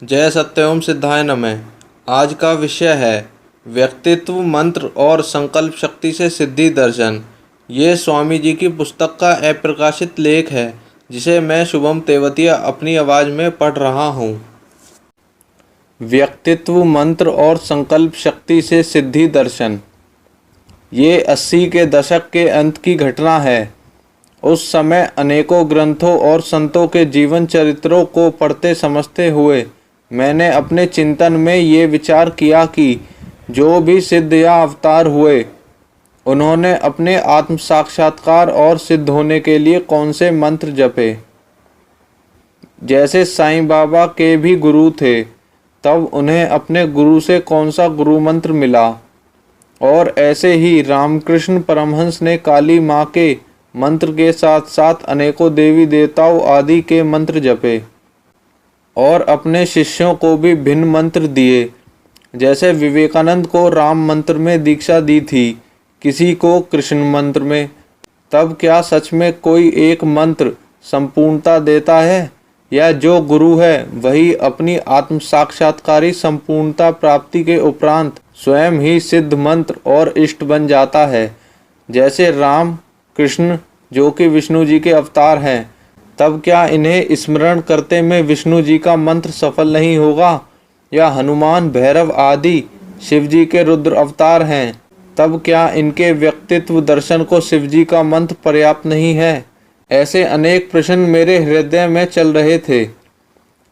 जय सत्यओम सिद्धाय नमः। आज का विषय है व्यक्तित्व मंत्र और संकल्प शक्ति से सिद्धि दर्शन। ये स्वामी जी की पुस्तक का अप्रकाशित लेख है जिसे मैं शुभम तेवतिया अपनी आवाज़ में पढ़ रहा हूँ। व्यक्तित्व मंत्र और संकल्प शक्ति से सिद्धि दर्शन। ये 80 के दशक के अंत की घटना है। उस समय अनेकों ग्रंथों और संतों के जीवन चरित्रों को पढ़ते समझते हुए मैंने अपने चिंतन में ये विचार किया कि जो भी सिद्ध या अवतार हुए उन्होंने अपने आत्म साक्षात्कार और सिद्ध होने के लिए कौन से मंत्र जपे। जैसे साईं बाबा के भी गुरु थे, तब उन्हें अपने गुरु से कौन सा गुरु मंत्र मिला, और ऐसे ही रामकृष्ण परमहंस ने काली माँ के मंत्र के साथ साथ अनेकों देवी देवताओं आदि के मंत्र जपे और अपने शिष्यों को भी भिन्न मंत्र दिए। जैसे विवेकानंद को राम मंत्र में दीक्षा दी थी, किसी को कृष्ण मंत्र में। तब क्या सच में कोई एक मंत्र संपूर्णता देता है, या जो गुरु है वही अपनी आत्म साक्षात्कारी संपूर्णता प्राप्ति के उपरांत स्वयं ही सिद्ध मंत्र और इष्ट बन जाता है। जैसे राम कृष्ण जो कि विष्णु जी के अवतार हैं, तब क्या इन्हें स्मरण करते में विष्णु जी का मंत्र सफल नहीं होगा, या हनुमान भैरव आदि शिव जी के रुद्र अवतार हैं, तब क्या इनके व्यक्तित्व दर्शन को शिव जी का मंत्र पर्याप्त नहीं है। ऐसे अनेक प्रश्न मेरे हृदय में चल रहे थे।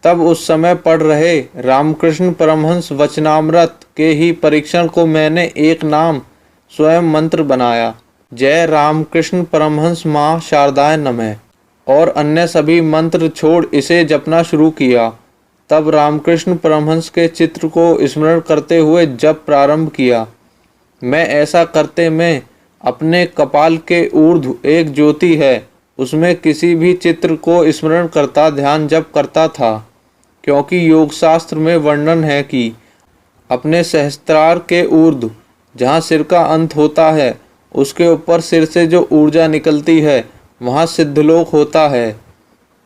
तब उस समय पढ़ रहे रामकृष्ण परमहंस वचनामृत के ही परीक्षण को मैंने एक नाम स्वयं मंत्र बनाया, जय रामकृष्ण परमहंस माँ शारदाय नमः, और अन्य सभी मंत्र छोड़ इसे जपना शुरू किया। तब रामकृष्ण परमहंस के चित्र को स्मरण करते हुए जप प्रारंभ किया। मैं ऐसा करते में अपने कपाल के ऊर्ध्व एक ज्योति है, उसमें किसी भी चित्र को स्मरण करता ध्यान जप करता था, क्योंकि योग शास्त्र में वर्णन है कि अपने सहस्त्रार के ऊर्ध्व जहाँ सिर का अंत होता है, उसके ऊपर सिर से जो ऊर्जा निकलती है वहाँ सिद्धलोक होता है।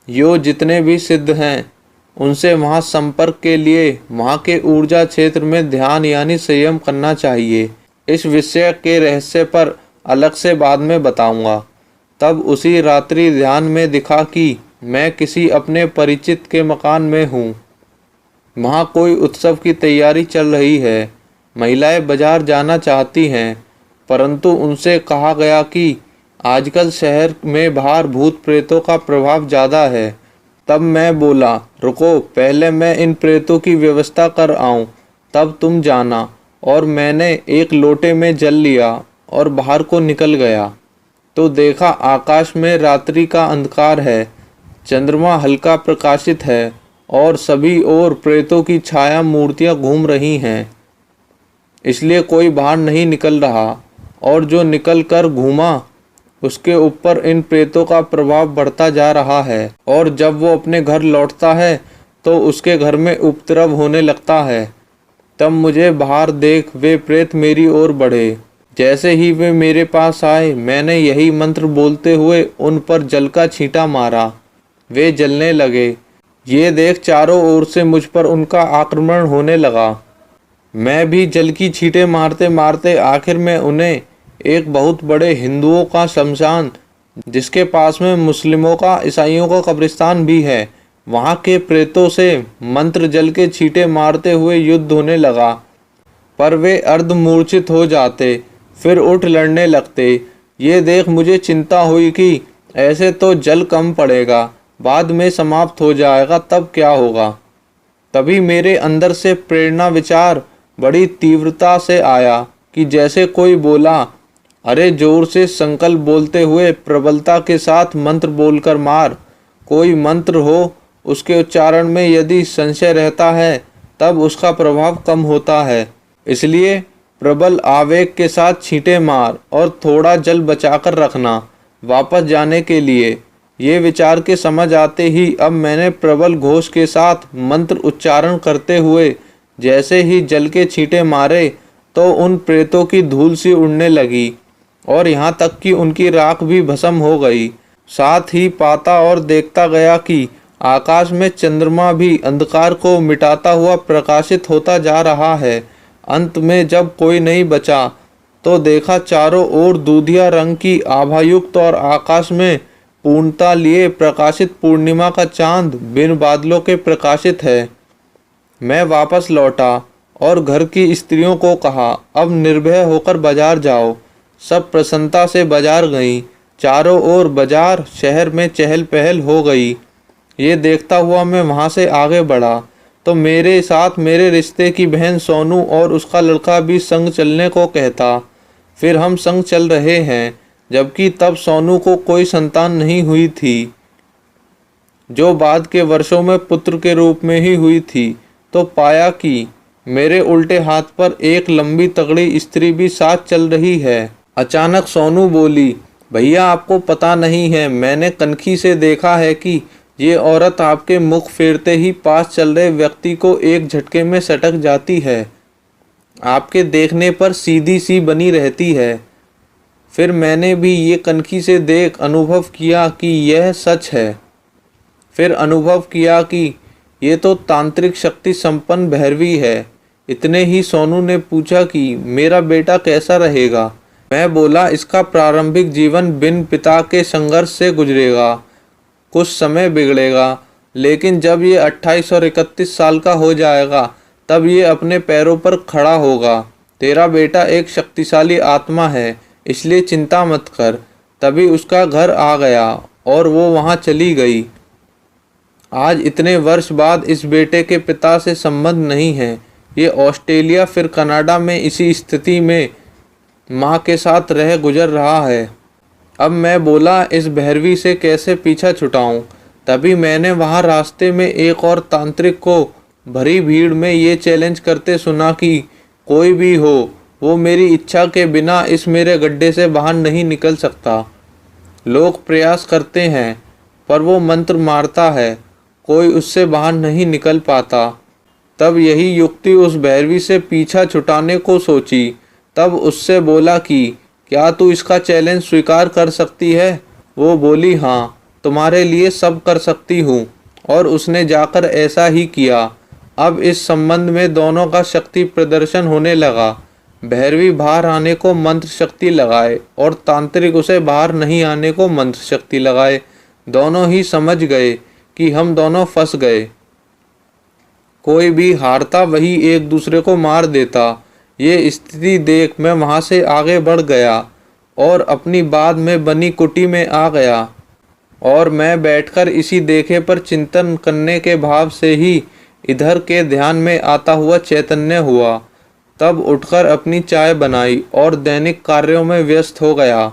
यो जितने भी सिद्ध हैं उनसे वहाँ संपर्क के लिए वहाँ के ऊर्जा क्षेत्र में ध्यान यानी संयम करना चाहिए। इस विषय के रहस्य पर अलग से बाद में बताऊंगा। तब उसी रात्रि ध्यान में दिखा कि मैं किसी अपने परिचित के मकान में हूँ। वहाँ कोई उत्सव की तैयारी चल रही है। महिलाएं बाजार जाना चाहती हैं, परंतु उनसे कहा गया कि आजकल शहर में बाहर भूत प्रेतों का प्रभाव ज़्यादा है। तब मैं बोला, रुको, पहले मैं इन प्रेतों की व्यवस्था कर आऊँ, तब तुम जाना। और मैंने एक लोटे में जल लिया और बाहर को निकल गया तो देखा आकाश में रात्रि का अंधकार है, चंद्रमा हल्का प्रकाशित है और सभी ओर प्रेतों की छाया मूर्तियां घूम रही हैं। इसलिए कोई बाहर नहीं निकल रहा, और जो निकल कर घूमा उसके ऊपर इन प्रेतों का प्रभाव बढ़ता जा रहा है, और जब वो अपने घर लौटता है तो उसके घर में उपद्रव होने लगता है। तब मुझे बाहर देख वे प्रेत मेरी ओर बढ़े। जैसे ही वे मेरे पास आए, मैंने यही मंत्र बोलते हुए उन पर जल का छींटा मारा। वे जलने लगे। ये देख चारों ओर से मुझ पर उनका आक्रमण होने लगा। मैं भी जल की छींटे मारते मारते आखिर में उन्हें एक बहुत बड़े हिंदुओं का शमशान, जिसके पास में मुस्लिमों का ईसाइयों का कब्रिस्तान भी है, वहाँ के प्रेतों से मंत्र जल के छींटे मारते हुए युद्ध होने लगा। पर वे अर्धमूर्छित हो जाते, फिर उठ लड़ने लगते। ये देख मुझे चिंता हुई कि ऐसे तो जल कम पड़ेगा, बाद में समाप्त हो जाएगा, तब क्या होगा। तभी मेरे अंदर से प्रेरणा विचार बड़ी तीव्रता से आया कि जैसे कोई बोला, अरे जोर से संकल्प बोलते हुए प्रबलता के साथ मंत्र बोलकर मार। कोई मंत्र हो, उसके उच्चारण में यदि संशय रहता है तब उसका प्रभाव कम होता है। इसलिए प्रबल आवेग के साथ छींटे मार और थोड़ा जल बचाकर रखना वापस जाने के लिए। ये विचार के समझ आते ही अब मैंने प्रबल घोष के साथ मंत्र उच्चारण करते हुए जैसे ही जल के छींटे मारे तो उन प्रेतों की धूल सी उड़ने लगी, और यहाँ तक कि उनकी राख भी भस्म हो गई। साथ ही पाता और देखता गया कि आकाश में चंद्रमा भी अंधकार को मिटाता हुआ प्रकाशित होता जा रहा है। अंत में जब कोई नहीं बचा तो देखा चारों ओर दूधिया रंग की आभायुक्त और आकाश में पूर्णता लिए प्रकाशित पूर्णिमा का चांद बिन बादलों के प्रकाशित है। मैं वापस लौटा और घर की स्त्रियों को कहा, अब निर्भय होकर बाजार जाओ। सब प्रसन्नता से बाजार गईं। चारों ओर बाजार शहर में चहल पहल हो गई। ये देखता हुआ मैं वहाँ से आगे बढ़ा तो मेरे साथ मेरे रिश्ते की बहन सोनू और उसका लड़का भी संग चलने को कहता। फिर हम संग चल रहे हैं, जबकि तब सोनू को कोई संतान नहीं हुई थी, जो बाद के वर्षों में पुत्र के रूप में ही हुई थी। तो पाया कि मेरे उल्टे हाथ पर एक लंबी तगड़ी स्त्री भी साथ चल रही है। अचानक सोनू बोली, भैया आपको पता नहीं है, मैंने कनखी से देखा है कि ये औरत आपके मुख फेरते ही पास चल रहे व्यक्ति को एक झटके में सटक जाती है। आपके देखने पर सीधी सी बनी रहती है। फिर मैंने भी ये कनखी से देख अनुभव किया कि यह सच है। फिर अनुभव किया कि ये तो तांत्रिक शक्ति संपन्न भैरवी है। इतने ही सोनू ने पूछा कि मेरा बेटा कैसा रहेगा। मैं बोला, इसका प्रारंभिक जीवन बिन पिता के संघर्ष से गुजरेगा, कुछ समय बिगड़ेगा, लेकिन जब ये 28 और 31 साल का हो जाएगा तब ये अपने पैरों पर खड़ा होगा। तेरा बेटा एक शक्तिशाली आत्मा है, इसलिए चिंता मत कर। तभी उसका घर आ गया और वो वहाँ चली गई। आज इतने वर्ष बाद इस बेटे के पिता से संबंध नहीं है। ये ऑस्ट्रेलिया फिर कनाडा में इसी स्थिति में माँ के साथ रह गुजर रहा है। अब मैं बोला, इस भैरवी से कैसे पीछा छुटाऊं। तभी मैंने वहाँ रास्ते में एक और तांत्रिक को भरी भीड़ में ये चैलेंज करते सुना कि कोई भी हो, वो मेरी इच्छा के बिना इस मेरे गड्ढे से बाहर नहीं निकल सकता। लोग प्रयास करते हैं पर वो मंत्र मारता है, कोई उससे बाहर नहीं निकल पाता। तब यही युक्ति उस भैरवी से पीछा छुटाने को सोची। तब उससे बोला कि क्या तू इसका चैलेंज स्वीकार कर सकती है। वो बोली, हाँ, तुम्हारे लिए सब कर सकती हूँ। और उसने जाकर ऐसा ही किया। अब इस संबंध में दोनों का शक्ति प्रदर्शन होने लगा। भैरवी बाहर आने को मंत्र शक्ति लगाए और तांत्रिक उसे बाहर नहीं आने को मंत्र शक्ति लगाए। दोनों ही समझ गए कि हम दोनों फंस गए। कोई भी हारता वही एक दूसरे को मार देता। ये स्थिति देख मैं वहाँ से आगे बढ़ गया और अपनी बाद में बनी कुटी में आ गया। और मैं बैठकर इसी देखे पर चिंतन करने के भाव से ही इधर के ध्यान में आता हुआ चैतन्य हुआ। तब उठकर अपनी चाय बनाई और दैनिक कार्यों में व्यस्त हो गया।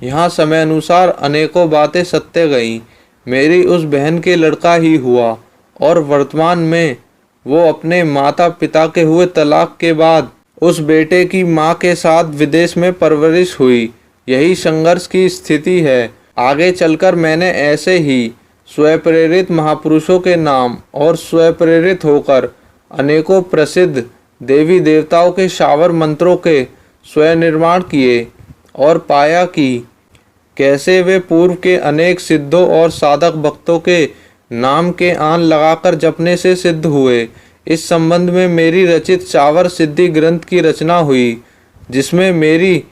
यहाँ समय अनुसार अनेकों बातें सत्य गईं। मेरी उस बहन के लड़का ही हुआ और वर्तमान में वो अपने माता पिता के हुए तलाक के बाद उस बेटे की माँ के साथ विदेश में परवरिश हुई। यही संघर्ष की स्थिति है। आगे चलकर मैंने ऐसे ही स्वप्रेरित महापुरुषों के नाम और स्वप्रेरित होकर अनेकों प्रसिद्ध देवी देवताओं के शावर मंत्रों के स्वनिर्माण किए और पाया कि कैसे वे पूर्व के अनेक सिद्धों और साधक भक्तों के नाम के आन लगाकर जपने से सिद्ध हुए। इस संबंध में मेरी रचित शावर सिद्धि ग्रंथ की रचना हुई, जिसमें मेरी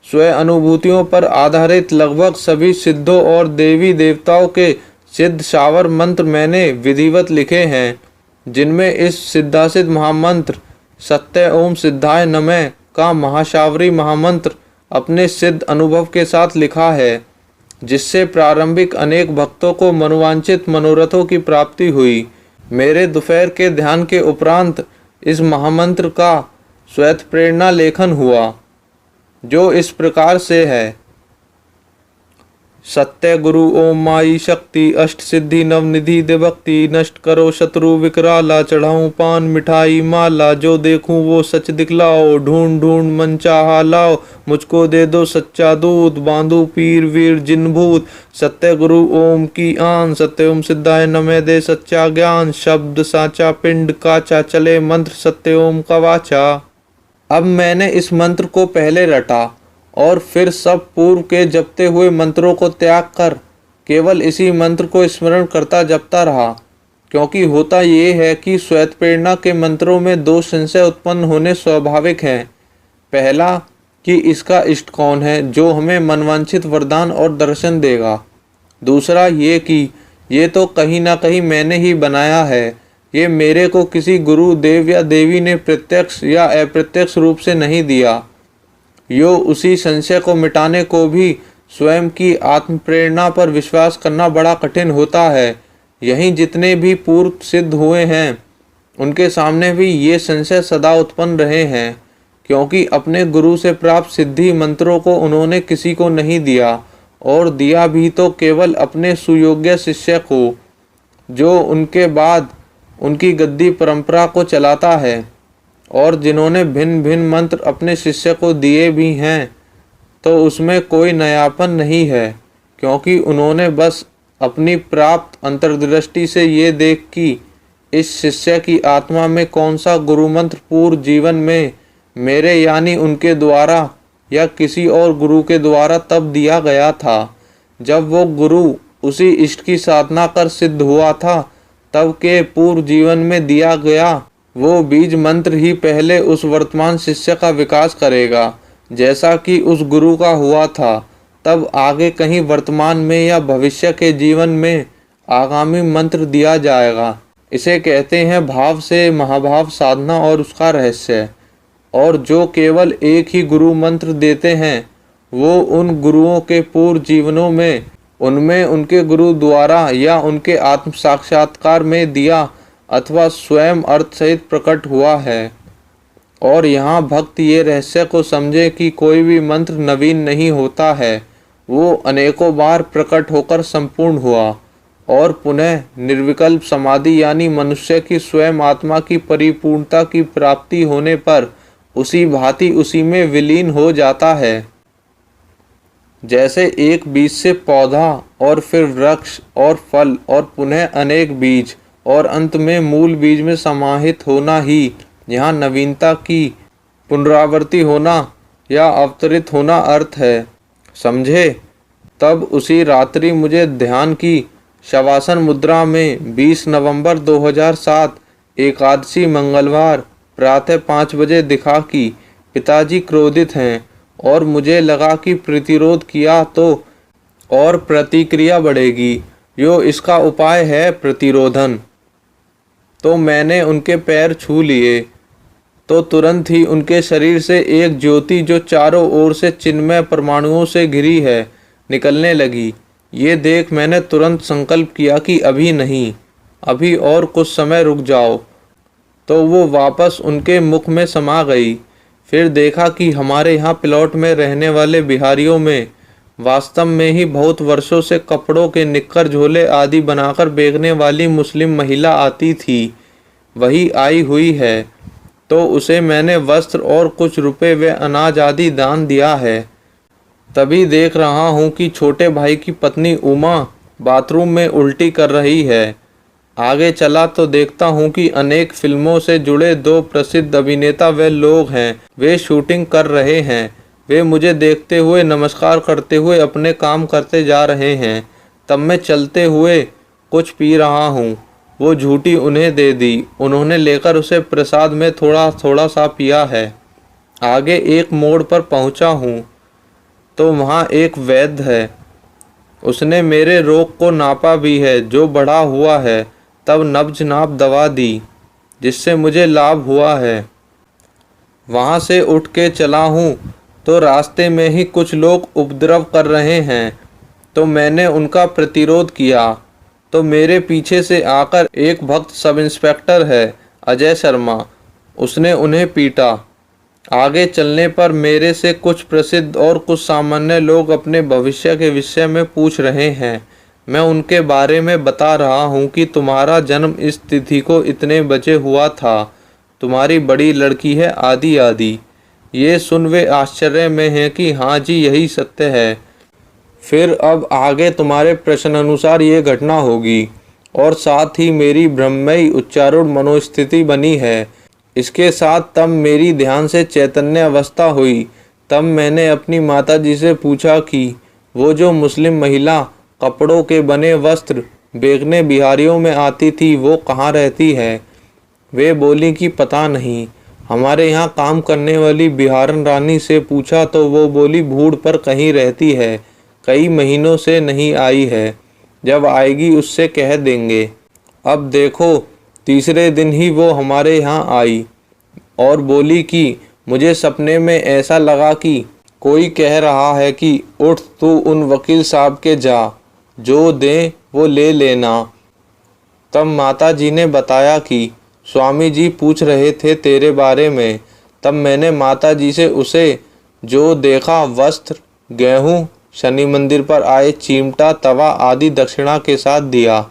स्व अनुभूतियों पर आधारित लगभग सभी सिद्धों और देवी देवताओं के सिद्ध शावर मंत्र मैंने विधिवत लिखे हैं, जिनमें इस सिद्धासिद्ध महामंत्र सत्य ओम सिद्धाय नमः का महाशावरी महामंत्र अपने सिद्ध अनुभव के साथ लिखा है, जिससे प्रारंभिक अनेक भक्तों को मनोवांछित मनोरथों की प्राप्ति हुई। मेरे दोपहर के ध्यान के उपरांत इस महामंत्र का स्वयं प्रेरणा लेखन हुआ, जो इस प्रकार से है। सत्य गुरु ओम माई शक्ति अष्ट सिद्धि नवनिधि दे भक्ति नष्ट करो शत्रु विकराला चढ़ाऊं पान मिठाई माला जो देखूं वो सच दिखलाओ ढूंढ ढूंढ मन चाहा लाओ मुझको दे दो सच्चा दूध बांधू पीर वीर जिन भूत सत्य गुरु ओम की आन सत्य ओम सिद्धाय नमः दे सच्चा ज्ञान शब्द साचा पिंड काचा चले मंत्र सत्य ओम का वाचा। अब मैंने इस मंत्र को पहले रटा और फिर सब पूर्व के जपते हुए मंत्रों को त्याग कर केवल इसी मंत्र को स्मरण करता जपता रहा, क्योंकि होता ये है कि श्वेत प्रेरणा के मंत्रों में दो संशय उत्पन्न होने स्वाभाविक हैं। पहला कि इसका इष्ट कौन है जो हमें मनवांछित वरदान और दर्शन देगा। दूसरा ये कि ये तो कहीं ना कहीं मैंने ही बनाया है, ये मेरे को किसी गुरु देव या देवी ने प्रत्यक्ष या अप्रत्यक्ष रूप से नहीं दिया। यो उसी संशय को मिटाने को भी स्वयं की आत्म प्रेरणा पर विश्वास करना बड़ा कठिन होता है। यहीं जितने भी पूर्व सिद्ध हुए हैं उनके सामने भी ये संशय सदा उत्पन्न रहे हैं, क्योंकि अपने गुरु से प्राप्त सिद्धि मंत्रों को उन्होंने किसी को नहीं दिया, और दिया भी तो केवल अपने सुयोग्य शिष्य को, जो उनके बाद उनकी गद्दी परंपरा को चलाता है। और जिन्होंने भिन्न भिन्न मंत्र अपने शिष्य को दिए भी हैं तो उसमें कोई नयापन नहीं है, क्योंकि उन्होंने बस अपनी प्राप्त अंतर्दृष्टि से ये देख कि इस शिष्य की आत्मा में कौन सा गुरु मंत्र पूर्व जीवन में मेरे यानी उनके द्वारा या किसी और गुरु के द्वारा तब दिया गया था, जब वो गुरु उसी इष्ट की साधना कर सिद्ध हुआ था, तब के पूर्व जीवन में दिया गया वो बीज मंत्र ही पहले उस वर्तमान शिष्य का विकास करेगा, जैसा कि उस गुरु का हुआ था। तब आगे कहीं वर्तमान में या भविष्य के जीवन में आगामी मंत्र दिया जाएगा। इसे कहते हैं भाव से महाभाव साधना और उसका रहस्य। और जो केवल एक ही गुरु मंत्र देते हैं वो उन गुरुओं के पूर्व जीवनों में उनमें उनके गुरु द्वारा या उनके आत्म साक्षात्कार में दिया अथवा स्वयं अर्थ सहित प्रकट हुआ है। और यहाँ भक्त ये रहस्य को समझे कि कोई भी मंत्र नवीन नहीं होता है, वो अनेकों बार प्रकट होकर संपूर्ण हुआ और पुनः निर्विकल्प समाधि यानी मनुष्य की स्वयं आत्मा की परिपूर्णता की प्राप्ति होने पर उसी भांति उसी में विलीन हो जाता है। जैसे एक बीज से पौधा और फिर वृक्ष और फल और पुनः अनेक बीज और अंत में मूल बीज में समाहित होना ही यहाँ नवीनता की पुनरावृत्ति होना या अवतरित होना अर्थ है, समझे। तब उसी रात्रि मुझे ध्यान की शवासन मुद्रा में 20 नवंबर 2007 एकादशी मंगलवार प्रातः 5 बजे दिखा कि पिताजी क्रोधित हैं, और मुझे लगा कि प्रतिरोध किया तो और प्रतिक्रिया बढ़ेगी, यो इसका उपाय है प्रतिरोधन। तो मैंने उनके पैर छू लिए तो तुरंत ही उनके शरीर से एक ज्योति जो चारों ओर से चिन्मय परमाणुओं से घिरी है निकलने लगी। ये देख मैंने तुरंत संकल्प किया कि अभी नहीं, अभी और कुछ समय रुक जाओ। तो वो वापस उनके मुख में समा गई। फिर देखा कि हमारे यहाँ प्लॉट में रहने वाले बिहारियों में वास्तव में ही बहुत वर्षों से कपड़ों के निक्कर झोले आदि बनाकर बेचने वाली मुस्लिम महिला आती थी, वही आई हुई है। तो उसे मैंने वस्त्र और कुछ रुपए व अनाज आदि दान दिया है। तभी देख रहा हूँ कि छोटे भाई की पत्नी उमा बाथरूम में उल्टी कर रही है। आगे चला तो देखता हूँ कि अनेक फिल्मों से जुड़े 2 प्रसिद्ध अभिनेता व लोग हैं, वे शूटिंग कर रहे हैं। वे मुझे देखते हुए नमस्कार करते हुए अपने काम करते जा रहे हैं। तब मैं चलते हुए कुछ पी रहा हूँ, वो झूठी उन्हें दे दी। उन्होंने लेकर उसे प्रसाद में थोड़ा थोड़ा सा पिया है। आगे एक मोड़ पर पहुँचा हूँ तो वहाँ एक वैद्य है। उसने मेरे रोग को नापा भी है जो बढ़ा हुआ है, तब नब्ज नाप दवा दी जिससे मुझे लाभ हुआ है। वहाँ से उठ के चला हूँ तो रास्ते में ही कुछ लोग उपद्रव कर रहे हैं, तो मैंने उनका प्रतिरोध किया। तो मेरे पीछे से आकर एक भक्त सब इंस्पेक्टर है अजय शर्मा, उसने उन्हें पीटा। आगे चलने पर मेरे से कुछ प्रसिद्ध और कुछ सामान्य लोग अपने भविष्य के विषय में पूछ रहे हैं। मैं उनके बारे में बता रहा हूँ कि तुम्हारा जन्म इस तिथि को इतने बजे हुआ था, तुम्हारी बड़ी लड़की है आदि आदि। ये सुन वे आश्चर्य में हैं कि हाँ जी यही सत्य है। फिर अब आगे तुम्हारे प्रश्न अनुसार ये घटना होगी और साथ ही मेरी ब्रह्ममयी उच्चारूढ़ मनोस्थिति बनी है। इसके साथ तब मेरी ध्यान से चैतन्य अवस्था हुई। तब मैंने अपनी माताजी से पूछा कि वो जो मुस्लिम महिला कपड़ों के बने वस्त्र बेचने बिहारियों में आती थी, वो कहाँ रहती है? वे बोली कि पता नहीं। हमारे यहाँ काम करने वाली बिहारन रानी से पूछा तो वो बोली भूड़ पर कहीं रहती है, कई महीनों से नहीं आई है, जब आएगी उससे कह देंगे। अब देखो, तीसरे दिन ही वो हमारे यहाँ आई और बोली कि मुझे सपने में ऐसा लगा कि कोई कह रहा है कि उठ तू उन वकील साहब के जा, जो दे वो ले लेना। तब माता जी ने बताया कि स्वामी जी पूछ रहे थे तेरे बारे में। तब मैंने माता जी से उसे जो देखा वस्त्र, गेहूँ, शनि मंदिर पर आए चिमटा, तवा आदि दक्षिणा के साथ दिया।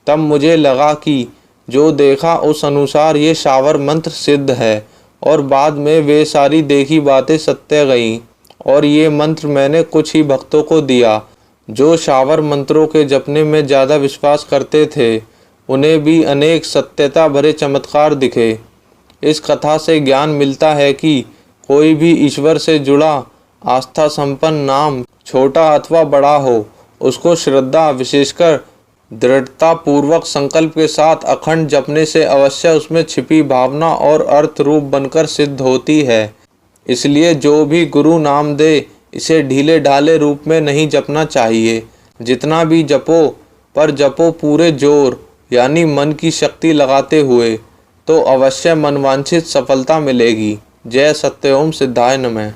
तब मुझे लगा कि जो देखा उस अनुसार ये शावर मंत्र सिद्ध है और बाद में वे सारी देखी बातें सत्य गईं और ये मंत्र मैंने कुछ ही भक्तों को दिया जो शावर मंत्रों के जपने में ज़्यादा विश्वास करते थे। उन्हें भी अनेक सत्यता भरे चमत्कार दिखे। इस कथा से ज्ञान मिलता है कि कोई भी ईश्वर से जुड़ा आस्था संपन्न नाम छोटा अथवा बड़ा हो, उसको श्रद्धा विशेषकर दृढ़ता पूर्वक संकल्प के साथ अखंड जपने से अवश्य उसमें छिपी भावना और अर्थ रूप बनकर सिद्ध होती है। इसलिए जो भी गुरु नाम दे, इसे ढीले ढाले रूप में नहीं जपना चाहिए। जितना भी जपो, पर जपो पूरे जोर यानी मन की शक्ति लगाते हुए, तो अवश्य मनवांछित सफलता मिलेगी। जय सत्य ओम सिद्धाय नमः।